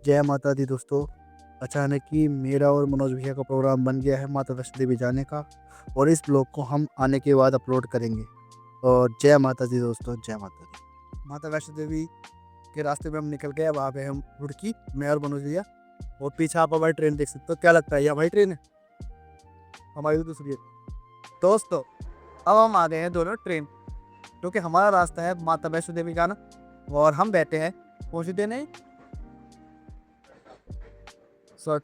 जय माता दी दोस्तों। अचानक ही मेरा और मनोज भैया का प्रोग्राम बन गया है माता वैष्णो देवी जाने का, और इस ब्लॉग को हम आने के बाद अपलोड करेंगे। और जय माता दी दोस्तों, जय माता दी। माता वैष्णो देवी के रास्ते में हम निकल गए, वहाँ पे हम रुड़की, मैं और मनोज भैया। और पीछे आप हमारी ट्रेन देख सकते हो। क्या लगता है ये हमारी ट्रेन है? हमारी तो दूसरी है दोस्तों। अब हम आ गए हैं दोनों ट्रेन, क्योंकि हमारा रास्ता है माता वैष्णो देवी जाना, और हम बैठे हैं पहुँचते नहीं सर,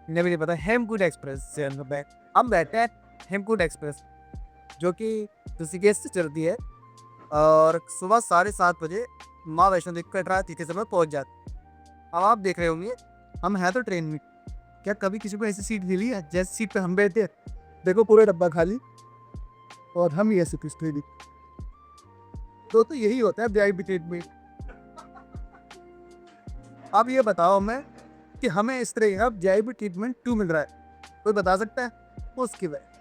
इन्हें भी नहीं पता, हेमकूट एक्सप्रेस से हम बैठे हैं। हेमकूट एक्सप्रेस जो कि ऋषिकेश से चलती है, और सुबह 7:30 बजे माँ वैष्णो देवी कटरा तीसरे समय पहुंच जाती है। अब आप देख रहे होंगे हम हैं तो ट्रेन में, क्या कभी किसी को ऐसी सीट मिली है जैसी सीट पे हम बैठे हैं? देखो पूरा डब्बा खाली, और हम ही ऐसे पिछले नहीं। तो यही होता है वीआईपी ट्रीटमेंट। अब ये बताओ मैं कि हमें इस तरह का वीआईपी ट्रीटमेंट क्यों मिल रहा है? कोई बता सकता है? उसकी वजह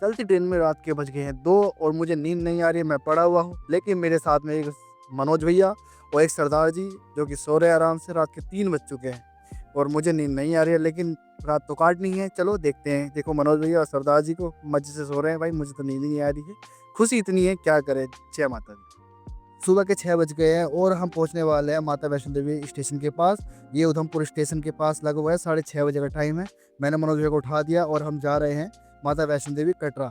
चलती ट्रेन में रात के बज गए हैं 2, और मुझे नींद नहीं आ रही है, मैं पड़ा हुआ हूँ। लेकिन मेरे साथ में एक मनोज भैया और एक सरदार जी, जो कि सो रहे हैं आराम से। रात के 3 बज चुके हैं और मुझे नींद नहीं आ रही है, लेकिन रात तो काटनी है। चलो देखते हैं। देखो मनोज भैया और सरदार जी को मजे से सो रहे हैं। भाई मुझे तो नींद ही नहीं आ रही है, खुशी इतनी है क्या करें। जय माता दी। सुबह के 6 बज गए हैं और हम पहुंचने वाले हैं माता वैष्णो देवी स्टेशन के पास। ये उधमपुर स्टेशन के पास लगा हुआ है। 6:30 बजे का टाइम है। मैंने मनोज भैया को उठा दिया और हम जा रहे हैं माता वैष्णो देवी कटरा।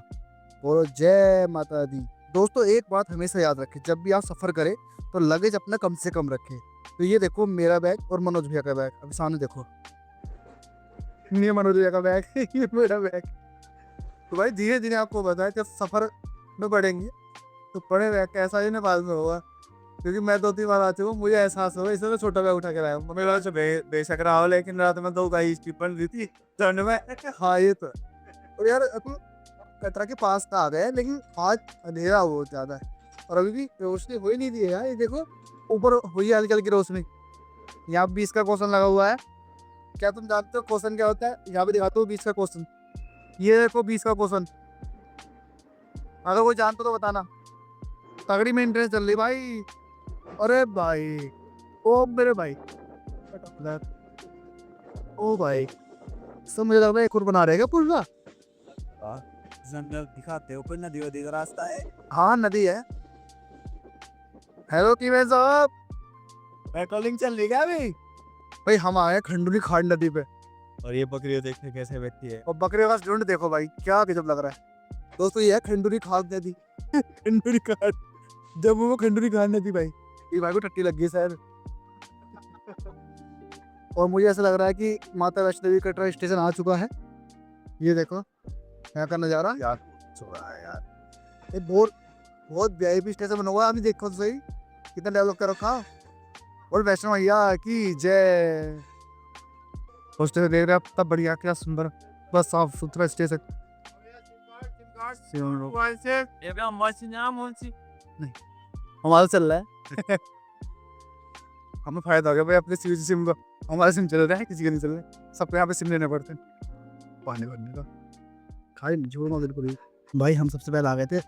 बोलो जय माता दी। दोस्तों एक बात हमेशा याद रखें, जब भी आप सफ़र करें तो लगेज अपना कम से कम रखें। तो ये देखो मेरा बैग और मनोज भैया का बैग, अभी सामने देखो। ये मनोज भैया का बैग है, ये मेरा बैग। तो भाई धीरे धीरे आपको बताया, जब सफ़र में बढ़ेंगे तो बड़े बैग का ऐसा ही ना बाद में होगा, क्योंकि मैं 2-3 बार आ चुका हूँ, मुझे एहसास होगा। इसलिए मैं छोटा बैग उठा के लाया हूँ। मेरा तो बेशक रहा हो, लेकिन रात में 2 गाई स्पीड बन रही थी ठंड में। हाँ ये तो है। और यार अपन कटरा के पास तो आ गए, लेकिन आज अंधेरा बहुत ज़्यादा है और अभी भी रोशनी हो ही नहीं दी है यार। ये देखो ऊपर हुई है हल्की हल्की रोशनी। यहाँ 20 का क्वेश्चन लगा हुआ है। क्या तुम जानते हो क्वेश्चन क्या होता है? यहाँ पे दिखाता हूँ 20 का क्वेश्चन। ये देखो 20 का क्वेश्चन, अगर कोई जानते तो बताना। तगड़ी मेंटेनेंस चल रही भाई। अरे भाई, ओ मेरे भाई, ओ भाई, सब मुझे लग रहा है एक और बना रहेगा पूरा। जंगल दिखाते ऊपर नदी वदी का रास्ता है। हाँ नदी है। हेलो कीवे साहब, पेट्रोलिंग चल रही है अभी। भाई हम आए हैं खंडूरी खाड़ नदी पे, और ये बकरी देखने कैसे बैठी है। और बकरियों का झुंड देखो भाई, क्या गजब लग रहा है। दोस्तों ये है खंडूरी खाड़ नदी। खंडूरी खाड़, जम्मू में खंडूरी खाड़ नदी भाई। ये भाई को टट्टी लग गई शायद। और मुझे ऐसा लग रहा है कि माता वैष्णो देवी कटरा स्टेशन आ चुका है। ये देखो यहाँ का नज़ारा यार, चुका है यार। ये बहुत बहुत वीआईपी स्टेशन बना हुआ है। अभी देखो तो सही कितना डेवलप कर रखा। और वैष्णो मैया की जय। स्टेशन देख रहे हैं आप, तब बढ़िया, क्या सुंदर, बस साफ सुथरा स्टेशन। नहीं हमारा चल रहा है। हमें फायदा हो गया भाई अपने सिम का। हमारा सिम चल रहा है, किसी का नहीं चल रहा है। सबको यहाँ पे सिम लेने पड़ते हैं पानी भरने का। खाई नहीं छोड़ना बिल्कुल ही। भाई हम सबसे पहले आ गए थे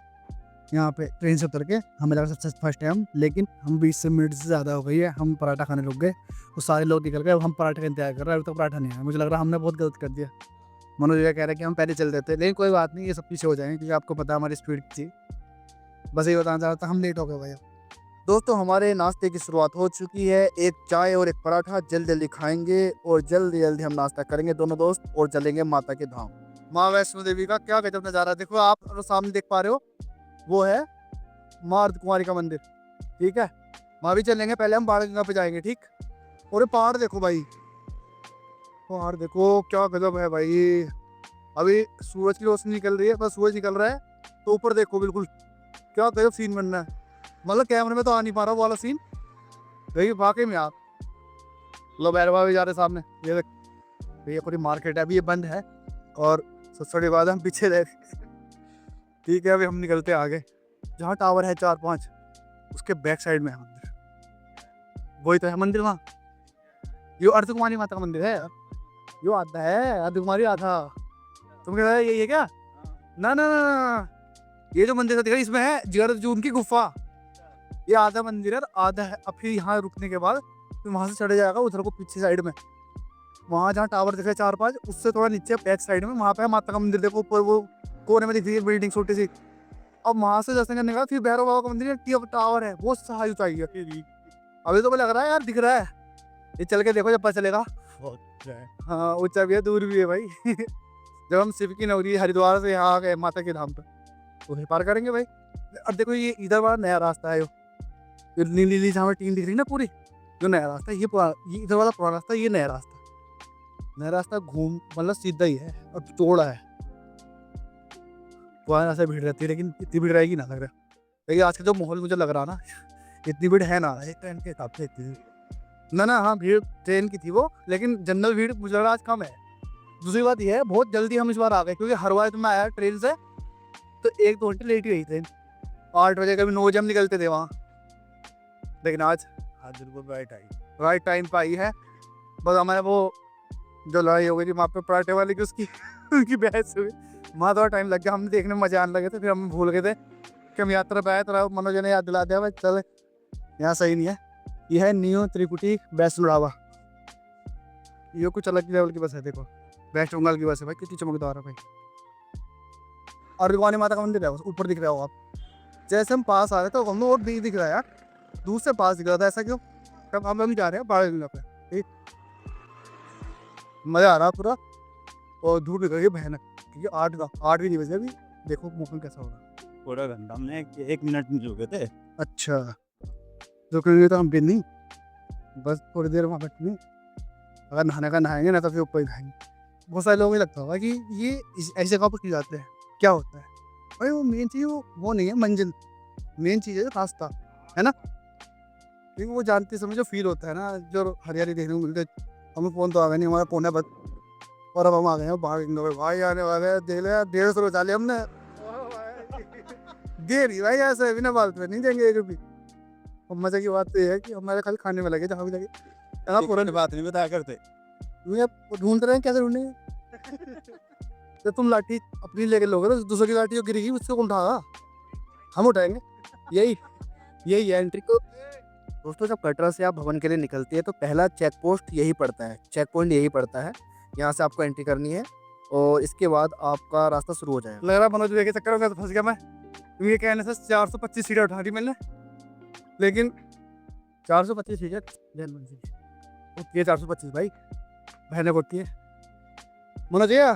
यहाँ पे ट्रेन से उतर के। हमें लगा सबसे फर्स्ट टाइम, लेकिन हम 20 मिनट से ज़्यादा हो गई है। हम पराठा खाने रुक गए, वो सारे लोग निकल गए। अब हम पराठे का इंतजार कर रहे हैं, अभी तक पराठा नहीं आया। मुझे लग रहा है हमने बहुत गलत कर दिया। मनोज भैया कह रहे हैं कि हम पहले चल देते, लेकिन कोई बात नहीं, ये सब पीछे हो जाएंगे, क्योंकि आपको पता है हमारी स्पीड थी। बस ये बताना चाह रहा था, हम लेट हो गए भैया। दोस्तों हमारे नाश्ते की शुरुआत हो चुकी है। एक चाय और एक पराठा जल्दी जल्दी खाएंगे, और जल्दी जल्दी हम नाश्ता करेंगे दोनों दोस्त, और चलेंगे माता के धाम। माँ वैष्णो देवी का क्या गजब नज़ारा देखो आप, सामने देख पा रहे हो, वो है माँ अर्धकुमारी का मंदिर। ठीक है, वहाँ भी चलेंगे। पहले हम बाण गंगा पे जाएंगे, ठीक। और ये पहाड़ देखो भाई, पहाड़ देखो क्या गजब है भाई। अभी सूरज की रोशनी निकल रही है, बस सूरज निकल रहा है तो ऊपर देखो बिल्कुल क्या गजब सीन बनना है। मतलब कैमरे में तो आ नहीं पा रहा वो वाला सीन, देखिए वाकई में आप। लो बैरवा भी जा रहे सामने, ये देख। ये पूरी मार्केट है, अभी ये बंद है, और थोड़ी बाद हम पीछे रह। ठीक है, अभी हम निकलते आगे। जहाँ टावर है 4-5, उसके बैक साइड में है मंदिर। वही तो है मंदिर वहाँ। यो अर्धकुमारी माता का मंदिर है। यो आता है अर्धकुमारी आधा। तुम कह रहे यही है क्या? ना ना ना ना, ये जो मंदिर दिखा इसमें है जिगर अर्जुन की गुफा। ये आधा मंदिर है, आधा है। अब फिर यहाँ रुकने के बाद फिर वहाँ से चढ़े जाएगा उधर को पीछे साइड में, वहाँ जहाँ टावर दिख रहे 4-5, उससे थोड़ा नीचे बैक साइड में वहाँ पे है माता का मंदिर। देखो ऊपर वो कोने में दिख रही है बिल्डिंग छोटी सी। अब वहाँ से दर्शन करने का फिर भैरव बाबा का मंदिर है, टावर है, वो सही ऊंचाई है। अभी तो लग रहा है यार दिख रहा है, ये चल के देखो जब पता चलेगा। हाँ ऊंचा भी है दूर भी है भाई। जब हम शिव की नगरी हरिद्वार से यहाँ आ गए माता के धाम पे तो ही पार करेंगे भाई। अब देखो ये इधर वाला नया रास्ता है, जो नीली नीली जहाँ टीन दिख रही है ना पूरी, जो नया रास्ता है ये इधर वाला पुराना रास्ता, ये नया रास्ता। नया रास्ता घूम मतलब सीधा ही है और चौड़ा है। पुराना रास्ता भीड़ रहती है लेकिन इतनी भीड़ रहेगी ना लग रहा है, लेकिन आज का जो माहौल मुझे लग रहा ना इतनी भीड़ है ना, ट्रेन के हिसाब से इतनी ना हाँ भीड़ ट्रेन की थी वो, लेकिन जनरल भीड़ मुझे लग रहा आज कम है। दूसरी बात यह है बहुत जल्दी हम इस बार आ गए, क्योंकि हर बार मैं आया ट्रेन से तो 1-2 घंटे लेट ही रही ट्रेन, 8 बजे कभी 9 बजे हम निकलते थे वहाँ, लेकिन आज बिल्कुल राइट टाइम पर आई है। बस हमारे वो जो लड़ाई हो गई थी वहाँ पे पराठे वाले की उसकी उनकी बहस हुई, वहाँ थोड़ा टाइम लग गया, हमने देखने में मजा आने लगे थे, फिर हम भूल गए थे कि हम यात्रा पे आए। तो मनोज ने याद दिला दिया भाई चल यहाँ सही नहीं है। यह है न्यू त्रिकुटी वैष्णो ढाबा, ये कुछ अलग लेवल की बस है। देखो वेस्ट बंगाल की बस है भाई, कितनी चमकदार है भाई। और रुक्मिणी माता का मंदिर है ऊपर दिख रहा हो आप। जैसे हम पास आ रहे थे हमें और भी दिख रहा है यार, दूर से पास दिख रहा था, ऐसा क्यों? कब हम जा रहे हैं पहाड़ी जगह पे, ठीक मज़ा आ रहा पूरा। और धूप निकल गई भयानक, क्योंकि 8 भी नहीं बजे अभी। देखो मौसम कैसा होगा, पूरा घंटा हमने 1 मिनट नहीं रुके थे। अच्छा तो करेंगे तो हम भी नहीं, बस थोड़ी देर वहाँ बैठने, अगर नहाने का नहाएंगे ना तो फिर ऊपर ही नहाएंगे। बहुत सारे लोगों को लगता होगा कि ये ऐसी जगह पर क्यों जाते हैं, क्या होता है भाई? वो मेन चीज़ वो नहीं है मंजिल, मेन चीज़ है रास्ता, है ना? लेकिन वो जानते समय जो फील होता है ना, जो हरियाली देखने को मिलती है। हमें फ़ोन तो आ गया नहीं, हमारा फ़ोन है बस, और अब हम आ गए हैं बाहर। भाई आने वाले हैं, देख ले 150 बचा लिया हमने। दे रही भाई ऐसे बिना बात में नहीं देंगे एक भी। और मज़े की बात तो ये है कि हमारे खाली खाने में लगे जहाँ भी लगे, पुरानी बात नहीं बताया करते। ढूंढ रहे हैं कैसे ढूंढेंगे। तो तुम लाठी अपनी लेके लोगे तो दूसरों की लाठी जो गिरेगी उससे कौन उठाएगा, हम उठाएंगे। यही है एंट्री को। दोस्तों जब कटरा से आप भवन के लिए निकलती है तो पहला चेक पोस्ट यही पड़ता है, चेक पॉइंट यही पड़ता है। यहाँ से आपको एंट्री करनी है और इसके बाद आपका रास्ता शुरू हो जाएगा। लग रहा मनोज के चक्कर में फंस गया मैं। ये कहने से 425 सीटें उठा दी मैंने, लेकिन 425 सीटें होती है, 425 भाई बहने होती है। मनोज भैया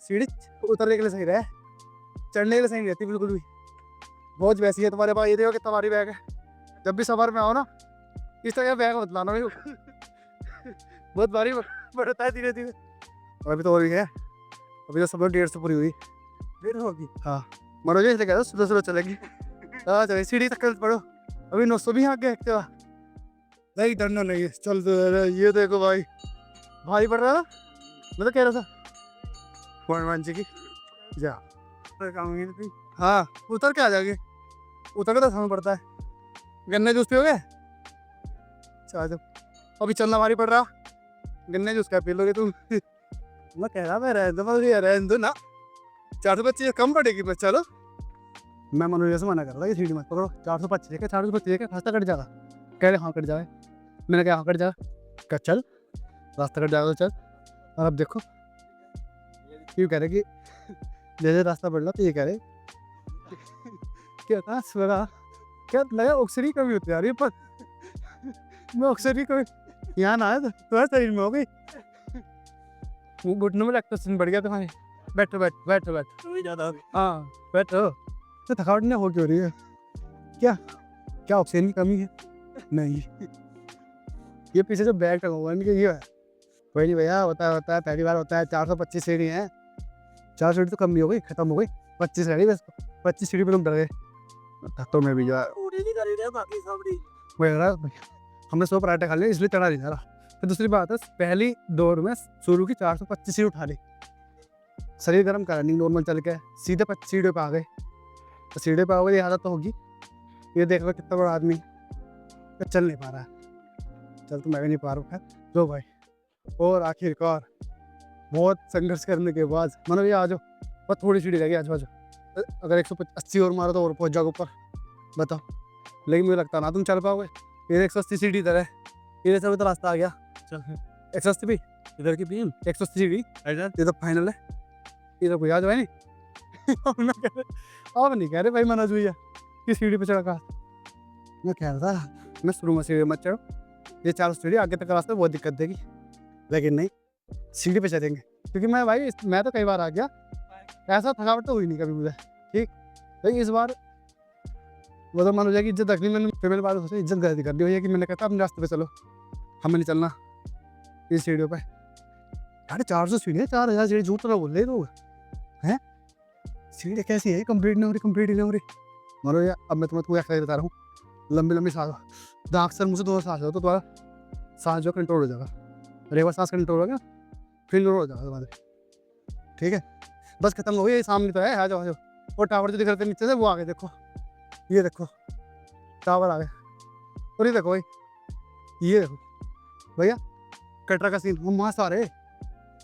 सीढ़ी उतरने के लिए सही रहे, चढ़ने के लिए सही नहीं रहती बिल्कुल भी। बहुत वैसी है तुम्हारे पास, ये देखो कितना भारी बैग है। जब भी सफर में आओ ना इस तरह बैग मत लाना भाई, बहुत भारी बढ़ता है धीरे धीरे। और अभी तो और भी है, अभी तो सब 150 पूरी हुई, 150 होगी। हाँ मनोज इसलिए कह रहा सुबह सुबह चलेगी। हाँ चले सीढ़ी तक पढ़ो, अभी 900 भी आगे एक्टिवा नहीं डरना नहीं है, चल तो ये देखो भाई भारी पड़ रहा था। मैं तो कह रहा था 1 जी की जा, हाँ उतर के आ जाएगी, उतर के तो समय पड़ता है। गन्ने जूस पियोगे? अच्छा जब अभी चलना भारी पड़ रहा, गन्ने जूस क्या पी लोगे तुम? मैं कह रहा मैं रहने दो ना, 425 कम पड़ेगी। मैं चलो मैं मनोज से मना कर रहा कि सीढ़ी मत पकड़ो, 425 425 रास्ता कट जाएगा। कह रहे हाँ कट जाए, मैंने कहा हाँ कट जाएगा, क्या चल रास्ता कट जाएगा तो चल। और अब देखो क्यों कह रहे कि जैसे रास्ता बढ़ रहा तो ये कह रहे क्या था सवेरा, क्या लगा ऑक्सीजन कमी होती है पर मैं ऑक्सीजन कमी यहाँ ना आया तो तुम्हारे शरीर में हो गई, वो घुटनों में लैक्टोजन बढ़ गया तुम्हारे। बैठो बैठो बैठो बैठो ज़्यादा हाँ बैठो। तो थकावट नहीं हो क्यों रही है, क्या क्या ऑक्सीजन की कमी है? नहीं ये पीछे जो बैग टंगा हुआ है इनके ये है। कोई नहीं भैया होता है पहली बार होता है। 425 सीढ़ी है, 4 सीढ़ी तो कम नहीं हो गई, खत्म हो गई। 25 रह गई बस, 25 सीढ़ी पे तुम डर गए तो मैं भी जा हमने 100 पराठे खा लिए इसलिए चढ़ा नहीं जा रहा। फिर दूसरी बात है पहली दौड़ में शुरू की 425 सीढ़ी उठा ली, शरीर गर्म करा नहीं, नॉर्मल चल के सीधे 25 सीढ़ी पे आ गए। तो सीढ़ी पे आओगे आदत तो होगी। ये देख लो कितना बड़ा आदमी चल नहीं पा रहा है, चल तो मैं भी नहीं पा रहा हूँ। लो भाई और आखिरकार बहुत संघर्ष करने के बाद मतलब ये आ जाओ, बस थोड़ी सीढ़ी लगी आजू बाजू, अगर 180 और मारो तो और पहुँच जाओगे ऊपर, बताओ। लेकिन मुझे लगता ना तुम चल पाओगे, ये 180 सीढ़ी इधर है इधर से तो रास्ता आ गया। चल 180 भी, इधर की तीन 180 भी, इधर ये तो फाइनल है। इधर कोई आ जाए नहीं। अब ना कह रहे, अब नहीं कह रहे भाई मनोज भैया कि सीढ़ी पे चढ़ा का। मैं कह रहा था मैं शुरू में सीढ़ी मत चढ़ो, ये 4 सीढ़ी आगे तक का रास्ता बहुत दिक्कत देगी, लेकिन नहीं, सीढ़ी पे चढ़ेंगे क्योंकि मैं भाई मैं तो कई बार आ गया, ऐसा थकावट तो हुई नहीं कभी मुझे। ठीक, लेकिन इस बार वो तो मान हो जाएगी इज्जत रखनी, मैंने फिर मेरे बार सोचा इज्जत गलती कर दी भैया कि मैंने कहता अपने रास्ते पे चलो, हमें नहीं चलना इस सीढ़ियों पे। 450 सीढ़ी है, 4000 सीढ़ी, झूठ तो ना बोल रहे लोग हैं। सीढ़ी कैसी है, कंप्लीट नहीं हो रही, कंप्लीट नहीं हो रही। मानो यार अब मैं तुमको एक्सरसाइज बता रहा हूँ, लंबी लंबी सांस, दाग सर मुझसे 2 सांस हो तो तुम्हारा सांस जो कंट्रोल हो जाएगा, रेवा सांस कंट्रोल हो गया, फिर हो जाएगा तुम्हारे। ठीक है, बस खत्म हो गई, ये सामने तो है, आ जाओ आ जाओ। वो टावर जो दिख रहे थे नीचे से वो आ गए, देखो ये देखो टावर आ गए, और ये देखो भाई, ये देखो भैया कटरा का सीन, वो वहाँ से आ रहे,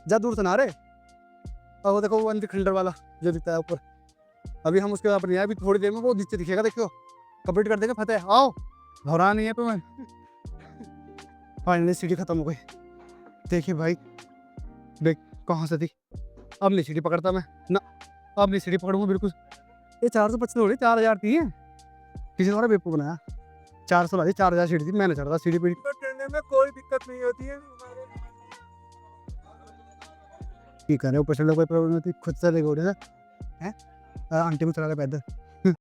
जा दूर से ना आ रहे। और वो देखो वो अंदर खंडर वाला जो दिखता है ऊपर, अभी हम उसके ऊपर नहीं आए, अभी थोड़ी देर में वो नीचे दिखेगा, देखो कंप्लीट कर देंगे, फतेह आओ, घबरा नहीं है तुम्हें। फाइनली सीढ़ी खत्म हो गई, देखिए भाई, देख कहाँ से थी, अब नहीं सीढ़ी पकड़ता मैं ना, अब नहीं सीढ़ी पकड़ूंगा बिल्कुल। ये 425 हो रही, 4000 थी, किसी ने बेवकूफ बनाया, 400 ला दी, 4000 सीढ़ी थी, मैंने चढ़ा सीढ़ी पे। चढ़ने में कोई दिक्कत नहीं होती है, ठीक है ऊपर चढ़ने कोई प्रॉब्लम नहीं होती, खुद से लेके उठे हैं, आंटी को चला रहे पैदल।